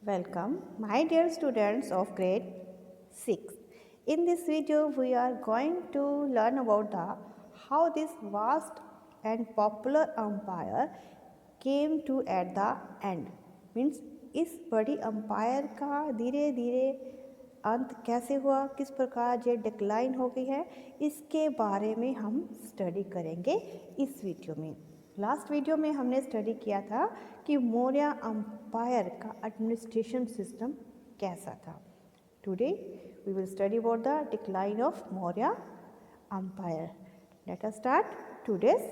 Welcome, my dear students of grade 6. In this video, we are going to learn about how this vast and popular empire came to at the end. Means इस बड़ी empire का धीरे धीरे अंत कैसे हुआ, किस प्रकार ये डिक्लाइन हो गई है, इसके बारे में हम स्टडी करेंगे इस वीडियो में। लास्ट वीडियो में हमने स्टडी किया था कि मौर्य एम्पायर का एडमिनिस्ट्रेशन सिस्टम कैसा था। Today we will study about the decline of Maurya empire. Let us start today's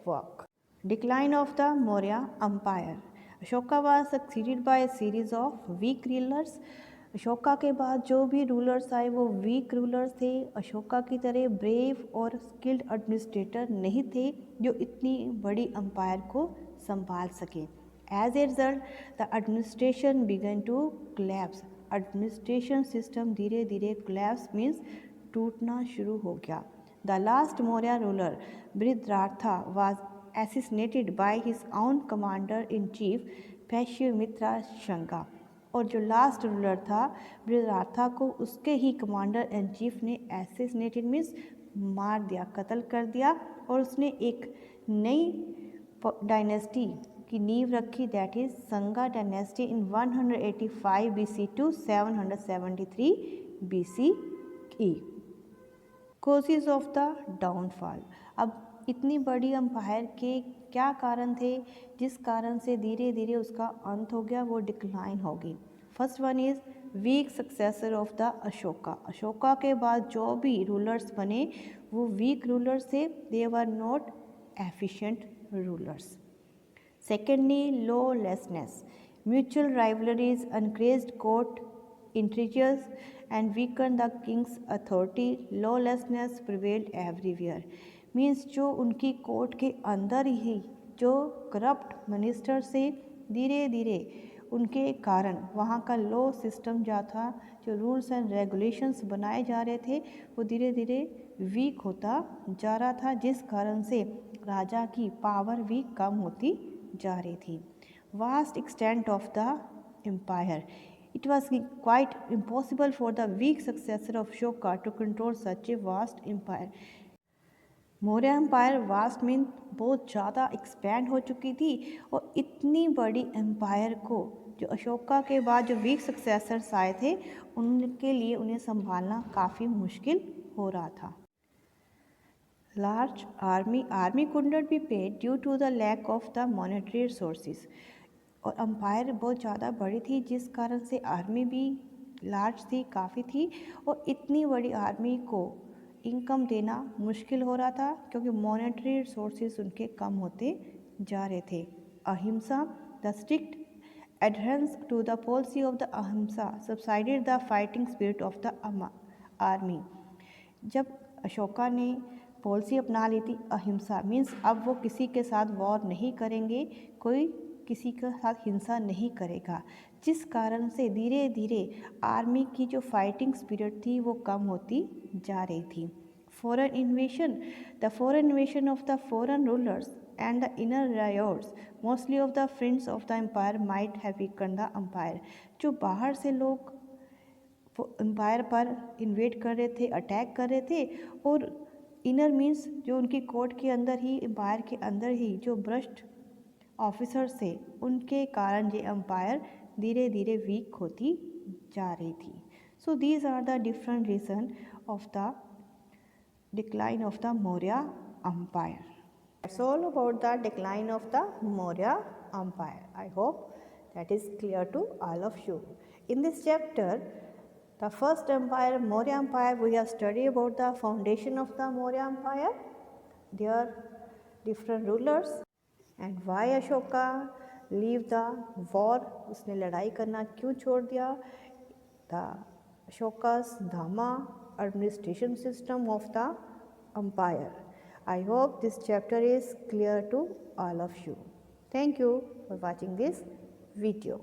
work. Decline of the Maurya empire. Ashoka was succeeded by a series of weak rulers. Ashoka के बाद जो भी रूलर्स आए वो वीक रूलर्स थे। अशोका की तरह ब्रेव और स्किल्ड एडमिनिस्ट्रेटर नहीं थे जो इतनी बड़ी एम्पायर को संभाल सके। As a result the administration began to collapse. Administration system धीरे धीरे कोलैप्स मीन्स टूटना शुरू हो गया। The last Maurya ruler Brihadratha was assassinated by his own commander in chief Pushyamitra Shunga. और जो लास्ट रूलर था बृहद्रथा को उसके ही कमांडर इन चीफ ने एसेसिनेटेड मीन्स मार दिया, कत्ल कर दिया, और उसने एक नई डायनेस्टी की नींव रखी, that is Sunga dynasty in 185 BC to 773 BCE। Causes of the downfall. अब इतनी बड़ी एम्पायर के क्या कारण थे जिस कारण से धीरे धीरे उसका अंत हो गया, वो डिक्लाइन होगी। First one is week successor of the Ashoka. Ashoka के बाद जो भी रूलर्स बने वो वीक रूलर्स थे, they were not efficient rulers. Secondly lawlessness, mutual rivalries, अनक्रेज्ड court intrigues and weakened the king's authority. Lawlessness prevailed everywhere. Means जो उनकी कोर्ट के अंदर ही जो करप्ट मिनिस्टर से धीरे धीरे उनके कारण वहाँ का लॉ सिस्टम जो था, जो रूल्स एंड रेगुलेशंस बनाए जा रहे थे, वो धीरे धीरे वीक होता जा रहा था, जिस कारण से राजा की पावर भी कम होती जा रही थी। Vast extent of the empire. It was quite impossible for the weak successor of Ashoka to control such a vast empire. Maurya empire vast mean बहुत ज़्यादा एक्सपैंड हो चुकी थी, और इतनी बड़ी एम्पायर को जो अशोका के बाद जो वीक सक्सेसर्स आए थे उनके लिए उन्हें संभालना काफ़ी मुश्किल हो रहा था। Large army could not be paid due to the lack of the monetary resources. और एम्पायर बहुत ज़्यादा बड़ी थी जिस कारण से आर्मी भी लार्ज थी, काफ़ी थी, और इतनी बड़ी आर्मी को इनकम देना मुश्किल हो रहा था क्योंकि मॉनेटरी रिसोर्सेज उनके कम होते जा रहे थे। Ahimsa, the strict adherence to the policy of the ahimsa subsided the fighting spirit of the army. जब अशोका ने पॉलिसी अपना ली थी अहिंसा मीन्स अब वो किसी के साथ वॉर नहीं करेंगे, कोई किसी के साथ हिंसा नहीं करेगा, जिस कारण से धीरे धीरे आर्मी की जो फाइटिंग स्पिरिट थी वो कम होती जा रही थी। Foreign invasion, the foreign invasion of the foreign rulers and the inner riots mostly of the friends of the empire might have weaken the empire. जो बाहर से लोग एम्पायर पर इन्वेट कर रहे थे, अटैक कर रहे थे, और इनर मीन्स जो उनकी कोर्ट के अंदर ही, एम्पायर के अंदर ही जो भ्रष्ट ऑफिसर्स थे, उनके कारण ये एम्पायर धीरे धीरे वीक होती जा रही थी। So these are the different reason of the decline of the Maurya empire. That's all about the decline of the Maurya empire. I hope that is clear to all of you. In this chapter, the first empire, Maurya Empire, we have studied about the foundation of the Maurya Empire, their different rulers, and why Ashoka leave the war, उसने लड़ाई करना क्यों छोड़ दिया, the Ashoka's Dhamma administration system of the empire. I hope this chapter is clear to all of you. Thank you for watching this video.